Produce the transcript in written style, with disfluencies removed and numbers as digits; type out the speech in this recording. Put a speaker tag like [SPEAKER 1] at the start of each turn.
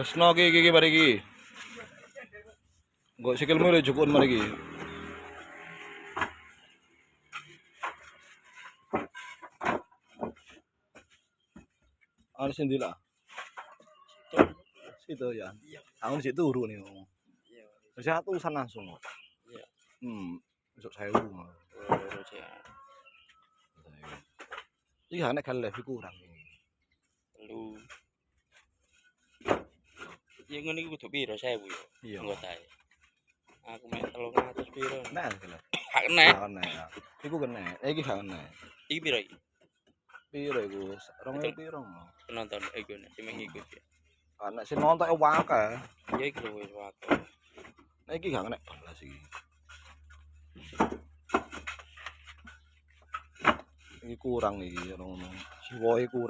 [SPEAKER 1] Resno iki mari iki. Nggo sikilmu lho jukun mari iki. Ana sing ndi lah? Situ ya. Aku di situ turu nih.
[SPEAKER 2] Iya.
[SPEAKER 1] Wis atusan langsung.
[SPEAKER 2] Iya.
[SPEAKER 1] Besok 1000.
[SPEAKER 2] Terus ya.
[SPEAKER 1] Iya nek kan lebih kurang.
[SPEAKER 2] Lu. Ya ngene iki kudu piro 1000 ya.
[SPEAKER 1] Iya.
[SPEAKER 2] Anggotae. Aku mek 300 piro.
[SPEAKER 1] Nek kena.
[SPEAKER 2] Hak kena.
[SPEAKER 1] Kena. Iku kena. Iki gak kena.
[SPEAKER 2] Iki piro iki?
[SPEAKER 1] Piro iku? 2000 piro?
[SPEAKER 2] Penonton iku nek sing ngikuti.
[SPEAKER 1] Anak sing nonton akeh.
[SPEAKER 2] Ya iki lho wis waktu.
[SPEAKER 1] Nek iki gak kena belas iki. Iki kurang iki ngono. Siwoe kurang.